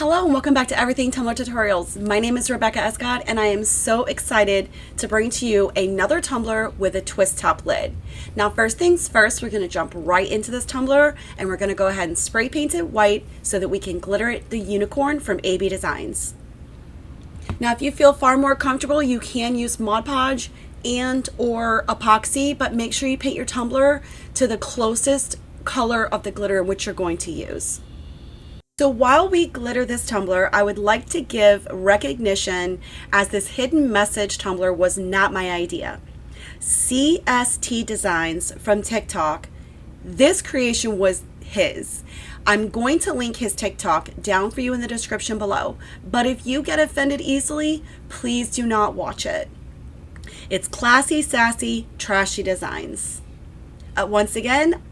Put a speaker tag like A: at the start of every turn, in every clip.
A: Hello and welcome back to Everything Tumbler Tutorials. My name is Rebecca Escott and I am so excited to bring to you another tumbler with a twist top lid. Now first things first, we're going to jump right into this tumbler and we're going to go ahead and spray paint it white so that we can glitter it the unicorn from AB Designs. Now if you feel far more comfortable, you can use Mod Podge and or epoxy, but make sure you paint your tumbler to the closest color of the glitter which you're going to use. So while we glitter this tumbler, I would like to give recognition as this hidden message tumbler was not my idea. CST Designs from TikTok, this creation was his. I'm going to link his TikTok down for you in the description below, but if you get offended easily, please do not watch it. It's classy, sassy, trashy designs. Once again,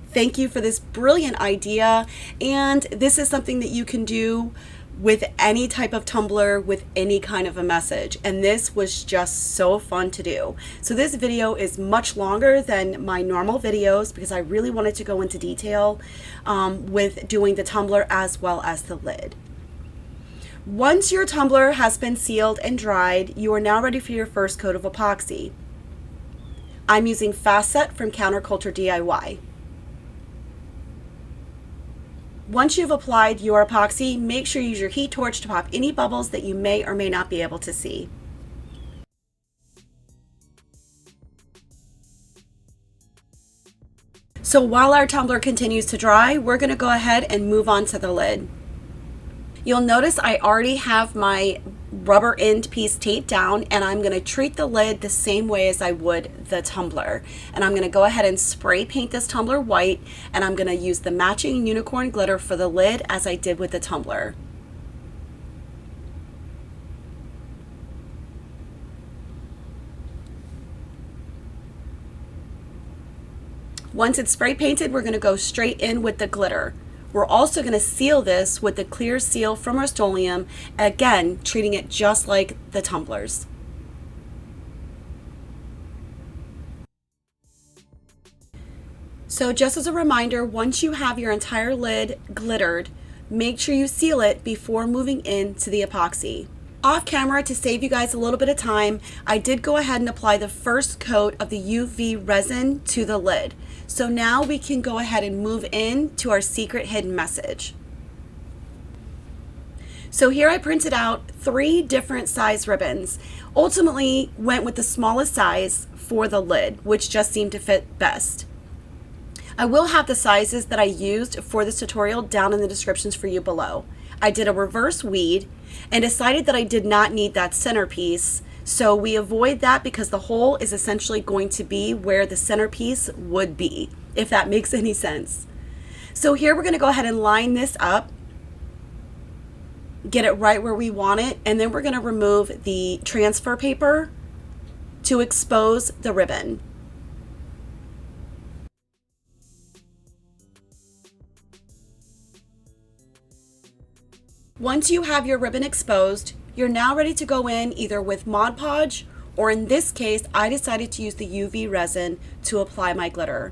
A: thank you for this brilliant idea, and this is something that you can do with any type of tumbler with any kind of a message, and this was just so fun to do. So this video is much longer than my normal videos because I really wanted to go into detail with doing the tumbler as well as the lid. Once your tumbler has been sealed and dried, you are now ready for your first coat of epoxy. I'm using Fast Set from Counterculture DIY. Once you've applied your epoxy, make sure you use your heat torch to pop any bubbles that you may or may not be able to see. So while our tumbler continues to dry, we're going to go ahead and move on to the lid. You'll notice I already have my rubber end piece taped down, and I'm going to treat the lid the same way as I would the tumbler. And I'm going to go ahead and spray paint this tumbler white, and I'm going to use the matching unicorn glitter for the lid as I did with the tumbler. Once it's spray painted, we're going to go straight in with the glitter. We're also going to seal this with the clear seal from Rust-Oleum, again treating it just like the tumblers. So just as a reminder, once you have your entire lid glittered, make sure you seal it before moving into the epoxy. Off camera, to save you guys a little bit of time, I did go ahead and apply the first coat of the UV resin to the lid. So now we can go ahead and move into our secret hidden message. So here I printed out 3 different size ribbons. Ultimately went with the smallest size for the lid, which just seemed to fit best. I will have the sizes that I used for this tutorial down in the descriptions for you below. I did a reverse weed and decided that I did not need that centerpiece, so we avoid that because the hole is essentially going to be where the centerpiece would be, if that makes any sense. So here we're going to go ahead and line this up, get it right where we want it, and then we're going to remove the transfer paper to expose the ribbon. Once you have your ribbon exposed, you're now ready to go in either with Mod Podge, or in this case, I decided to use the UV resin to apply my glitter.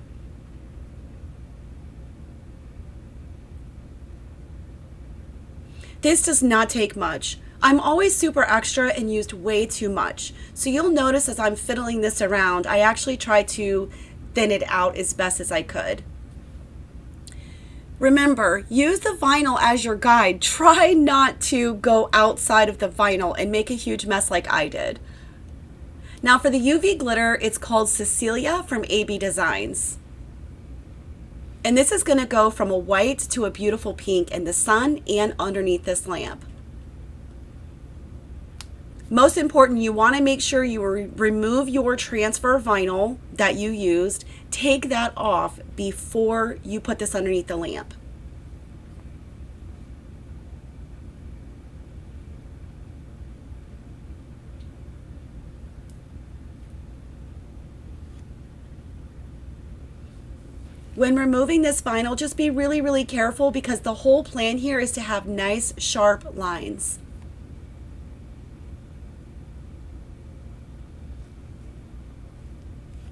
A: This does not take much. I'm always super extra and used way too much. So you'll notice as I'm fiddling this around, I actually tried to thin it out as best as I could. Remember, use the vinyl as your guide. Try not to go outside of the vinyl and make a huge mess like I did. Now for the UV glitter, it's called Cecilia from AB Designs. And this is going to go from a white to a beautiful pink in the sun and underneath this lamp. Most important, you want to make sure you remove your transfer vinyl that you used. Take that off before you put this underneath the lamp. When removing this vinyl, just be really, really careful because the whole plan here is to have nice, sharp lines.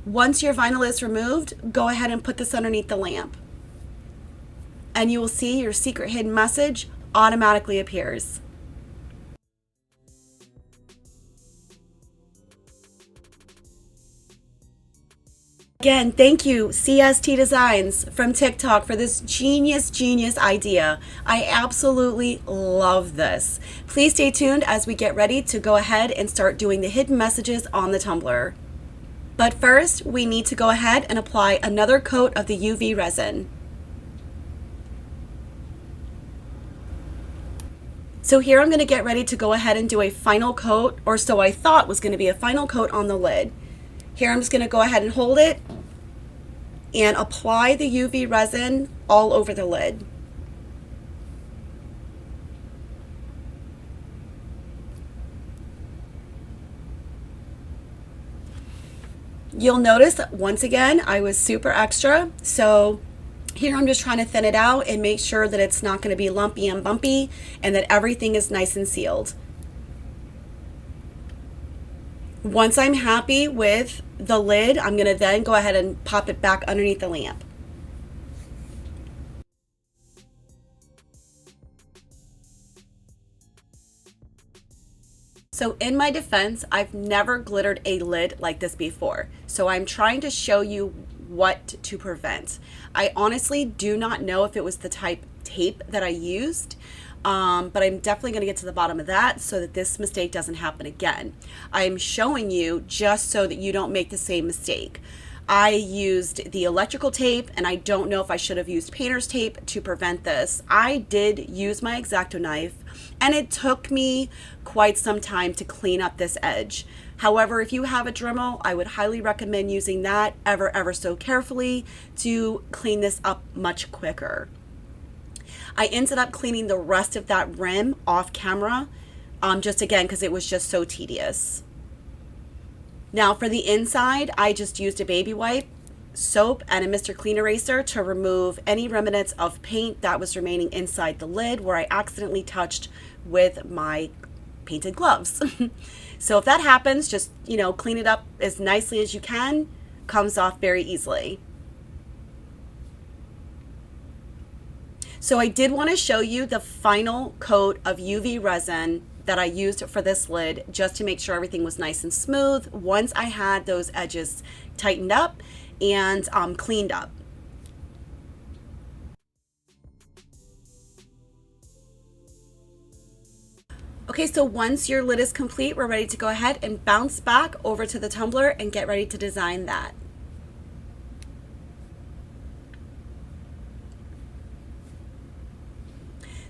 A: Once your vinyl is removed, go ahead and put this underneath the lamp. And you will see your secret hidden message automatically appears. Again, thank you CST Designs from TikTok for this genius idea. I absolutely love this. Please stay tuned as we get ready to go ahead and start doing the hidden messages on the tumbler. But first, we need to go ahead and apply another coat of the UV resin. So here I'm going to get ready to go ahead and do a final coat, or so I thought was going to be a final coat on the lid. Here I'm just going to go ahead and hold it and apply the UV resin all over the lid. You'll notice that once again I was super extra, so here I'm just trying to thin it out and make sure that it's not going to be lumpy and bumpy and that everything is nice and sealed. Once I'm happy with the lid, I'm going to then go ahead and pop it back underneath the lamp. So in my defense, I've never glittered a lid like this before. So I'm trying to show you what to prevent. I honestly do not know if it was the type tape that I used. But I'm definitely going to get to the bottom of that so that this mistake doesn't happen again. I'm showing you just so that you don't make the same mistake. I used the electrical tape, and I don't know if I should have used painter's tape to prevent this. I did use my X-Acto knife, and it took me quite some time to clean up this edge. However, if you have a Dremel, I would highly recommend using that ever so carefully to clean this up much quicker. I ended up cleaning the rest of that rim off camera, just again because it was just so tedious. Now for the inside, I just used a baby wipe, soap, and a Mr. Clean Eraser to remove any remnants of paint that was remaining inside the lid where I accidentally touched with my painted gloves. So if that happens, just, clean it up as nicely as you can. Comes off very easily. So I did want to show you the final coat of UV resin that I used for this lid just to make sure everything was nice and smooth once I had those edges tightened up and cleaned up. Okay, so once your lid is complete, we're ready to go ahead and bounce back over to the tumbler and get ready to design that.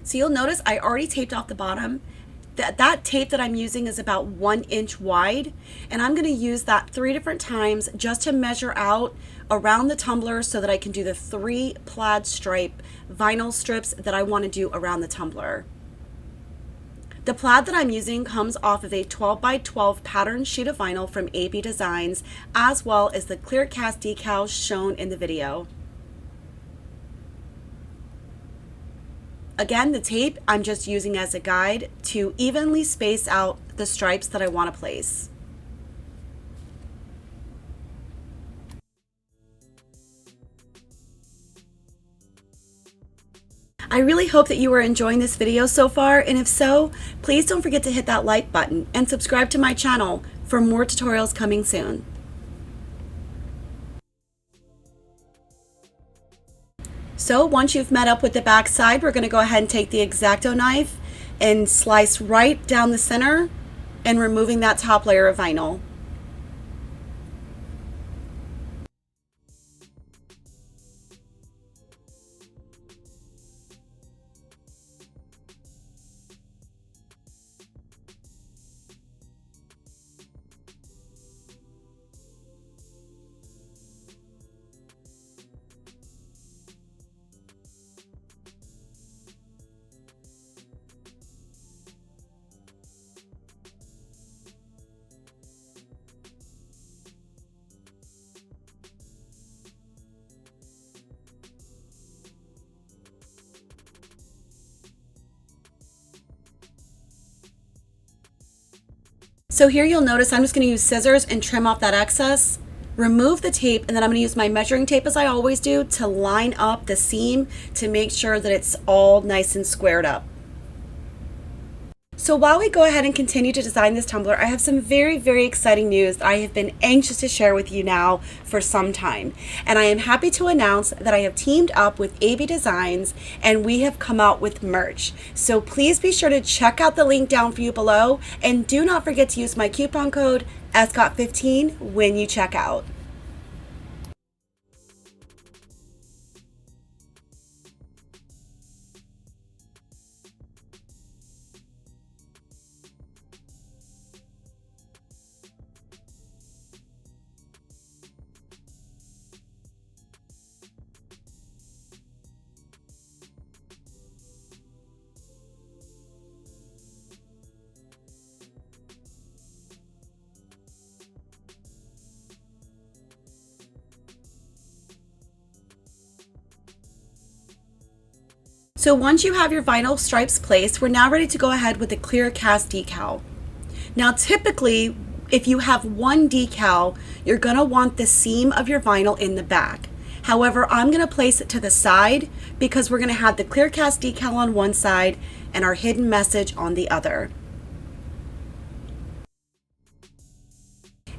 A: So you'll notice I already taped off the bottom. That tape that I'm using is about 1 inch wide, and I'm going to use that 3 different times just to measure out around the tumbler so that I can do the 3 plaid stripe vinyl strips that I want to do around the tumbler. The plaid that I'm using comes off of a 12 by 12 pattern sheet of vinyl from AB Designs, as well as the clear cast decals shown in the video. Again, the tape I'm just using as a guide to evenly space out the stripes that I want to place. I really hope that you are enjoying this video so far, and if so, please don't forget to hit that like button and subscribe to my channel for more tutorials coming soon. So once you've met up with the back side, we're going to go ahead and take the X-Acto knife and slice right down the center and removing that top layer of vinyl. So here you'll notice I'm just going to use scissors and trim off that excess, remove the tape, and then I'm going to use my measuring tape as I always do to line up the seam to make sure that it's all nice and squared up. So while we go ahead and continue to design this tumbler, I have some very, very exciting news that I have been anxious to share with you now for some time. And I am happy to announce that I have teamed up with AB Designs and we have come out with merch. So please be sure to check out the link down for you below, and do not forget to use my coupon code SCOT15 when you check out. So once you have your vinyl stripes placed, we're now ready to go ahead with the clear cast decal. Now typically, if you have one decal, you're going to want the seam of your vinyl in the back. However, I'm going to place it to the side because we're going to have the clear cast decal on one side and our hidden message on the other.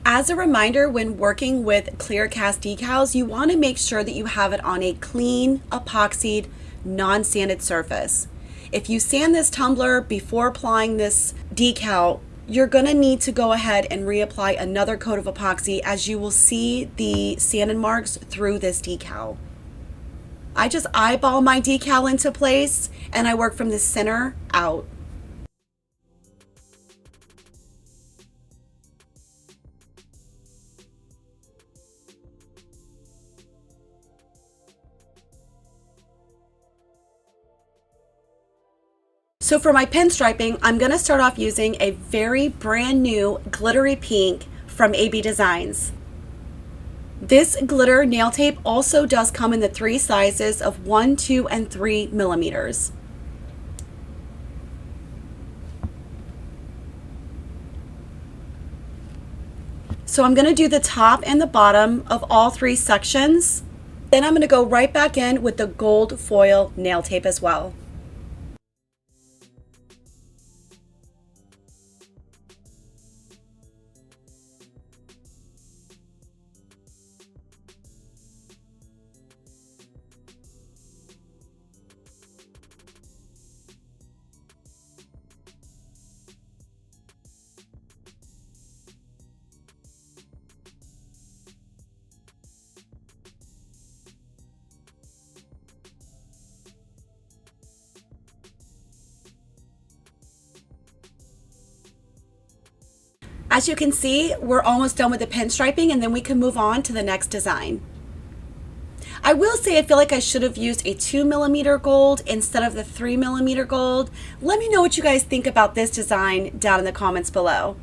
A: As a reminder, when working with clear cast decals, you want to make sure that you have it on a clean, epoxied, non-sanded surface. If you sand this tumbler before applying this decal, you're going to need to go ahead and reapply another coat of epoxy, as you will see the sanded marks through this decal. I just eyeball my decal into place and I work from the center out. So for my pinstriping, I'm going to start off using a very brand new glittery pink from AB Designs. This glitter nail tape also does come in the 3 sizes of 1, 2, and 3 millimeters. So I'm going to do the top and the bottom of all 3 sections. Then I'm going to go right back in with the gold foil nail tape as well. As you can see, we're almost done with the pinstriping, and then we can move on to the next design. I will say I feel like I should have used a 2 millimeter gold instead of the 3 millimeter gold. Let me know what you guys think about this design down in the comments below.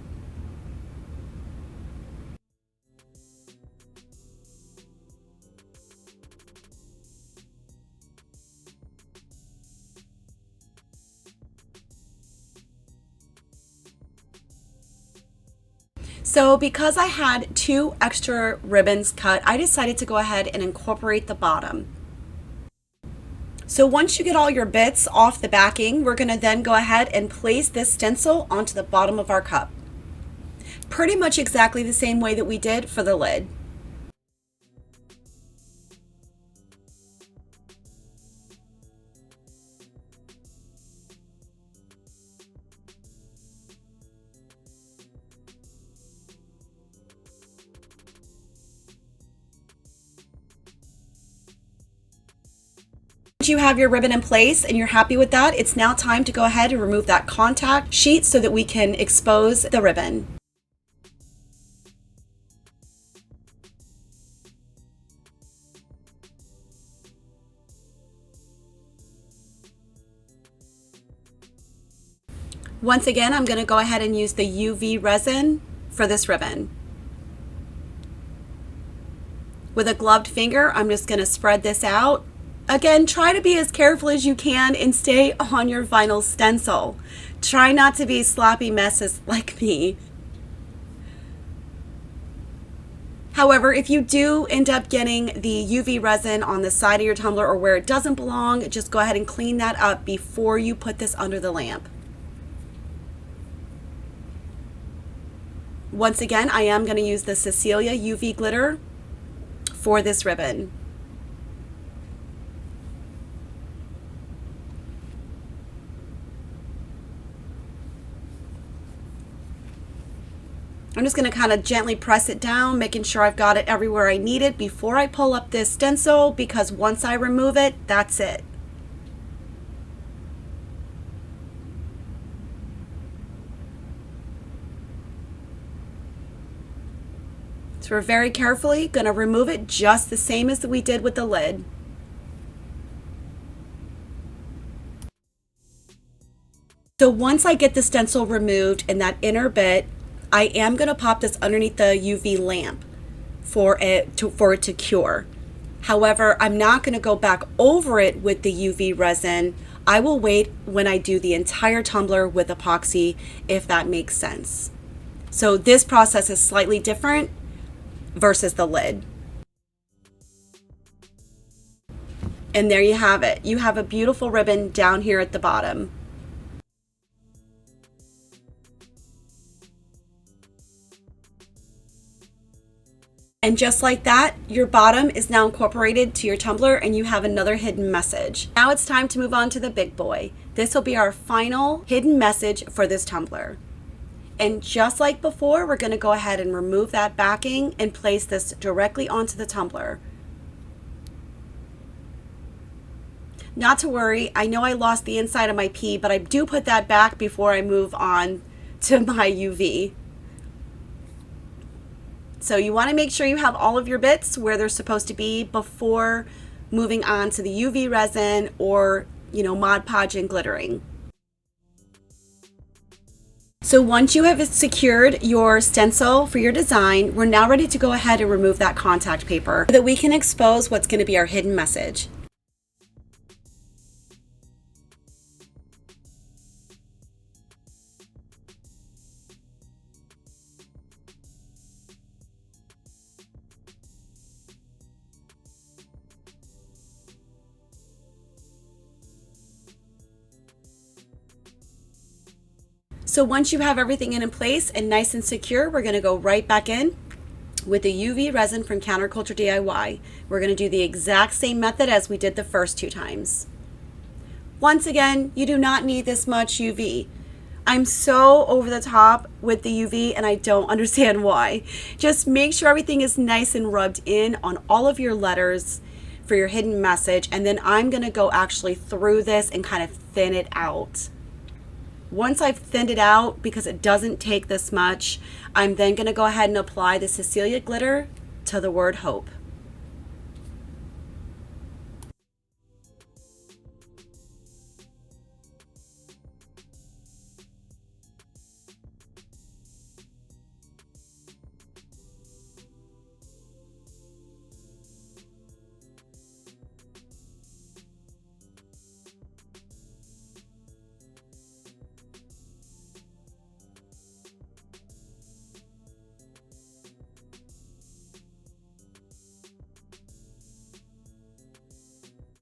A: So because I had 2 extra ribbons cut, I decided to go ahead and incorporate the bottom. So once you get all your bits off the backing, we're going to then go ahead and place this stencil onto the bottom of our cup. Pretty much exactly the same way that we did for the lid. Once you have your ribbon in place and you're happy with that, it's now time to go ahead and remove that contact sheet so that we can expose the ribbon. Once again, I'm going to go ahead and use the UV resin for this ribbon. With a gloved finger, I'm just going to spread this out. Again, try to be as careful as you can and stay on your vinyl stencil. Try not to be sloppy messes like me. However, if you do end up getting the UV resin on the side of your tumbler or where it doesn't belong, just go ahead and clean that up before you put this under the lamp. Once again, I am going to use the Cecilia UV glitter for this ribbon. I'm just going to kind of gently press it down, making sure I've got it everywhere I need it before I pull up this stencil, because once I remove it, that's it. So we're very carefully going to remove it just the same as we did with the lid. So once I get the stencil removed in that inner bit, I am going to pop this underneath the UV lamp for it to cure. However, I'm not going to go back over it with the UV resin. I will wait when I do the entire tumbler with epoxy, if that makes sense. So this process is slightly different versus the lid. And there you have it. You have a beautiful ribbon down here at the bottom. And just like that, your bottom is now incorporated to your tumbler and you have another hidden message. Now it's time to move on to the big boy. This will be our final hidden message for this tumbler. And just like before, we're going to go ahead and remove that backing and place this directly onto the tumbler. Not to worry, I know I lost the inside of my P, but I do put that back before I move on to my UV. So you want to make sure you have all of your bits where they're supposed to be before moving on to the UV resin or, Mod Podge and glittering. So once you have secured your stencil for your design, we're now ready to go ahead and remove that contact paper so that we can expose what's going to be our hidden message. So once you have everything in place and nice and secure, we're going to go right back in with the UV resin from Counterculture DIY. We're going to do the exact same method as we did the first 2 times. Once again, you do not need this much UV. I'm so over the top with the UV and I don't understand why. Just make sure everything is nice and rubbed in on all of your letters for your hidden message, and then I'm going to go actually through this and kind of thin it out. Once I've thinned it out, because it doesn't take this much, I'm then going to go ahead and apply the Cecilia glitter to the word hope.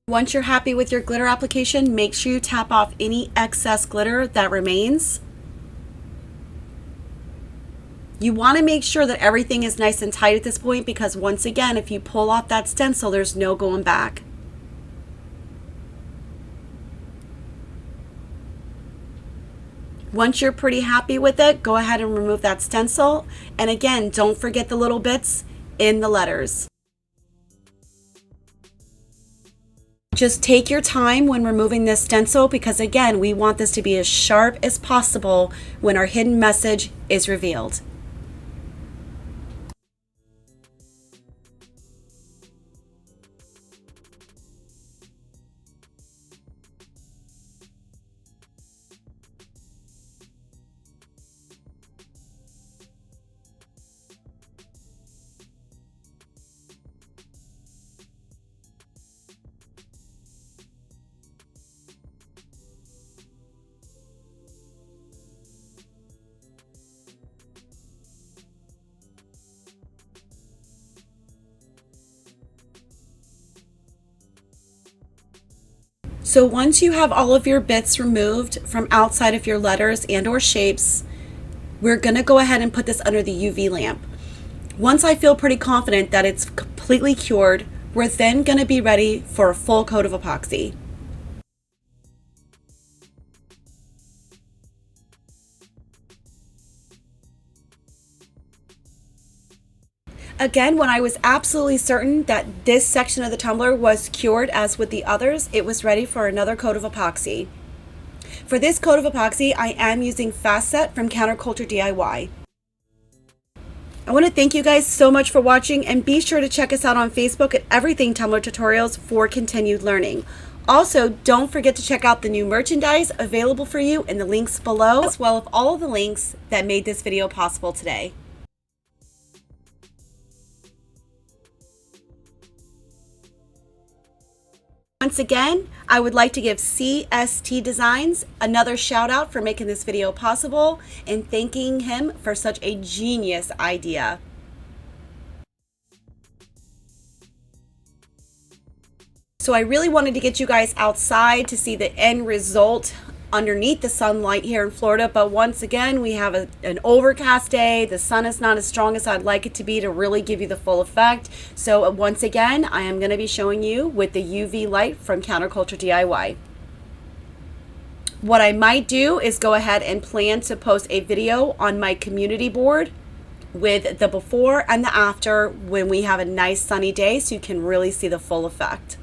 A: Once you're happy with your glitter application, make sure you tap off any excess glitter that remains. You want to make sure that everything is nice and tight at this point, because once again, if you pull off that stencil, there's no going back. Once you're pretty happy with it, go ahead and remove that stencil. And again, don't forget the little bits in the letters. Just take your time when removing this stencil, because again, we want this to be as sharp as possible when our hidden message is revealed. So once you have all of your bits removed from outside of your letters and or shapes, we're gonna go ahead and put this under the UV lamp. Once I feel pretty confident that it's completely cured, we're then gonna be ready for a full coat of epoxy. Again, when I was absolutely certain that this section of the tumbler was cured as with the others, it was ready for another coat of epoxy. For this coat of epoxy, I am using Fast Set from Counterculture DIY. I want to thank you guys so much for watching, and be sure to check us out on Facebook at Everything Tumbler Tutorials for continued learning. Also, don't forget to check out the new merchandise available for you in the links below, as well as all of the links that made this video possible today. Once again, I would like to give CST Designs another shout out for making this video possible and thanking him for such a genius idea. So I really wanted to get you guys outside to see the end result underneath the sunlight here in Florida, but once again we have an overcast day. The sun is not as strong as I'd like it to be to really give you the full effect. So once again, I am going to be showing you with the UV light from Counterculture DIY. What I might do is go ahead and plan to post a video on my community board with the before and the after when we have a nice sunny day, so you can really see the full effect.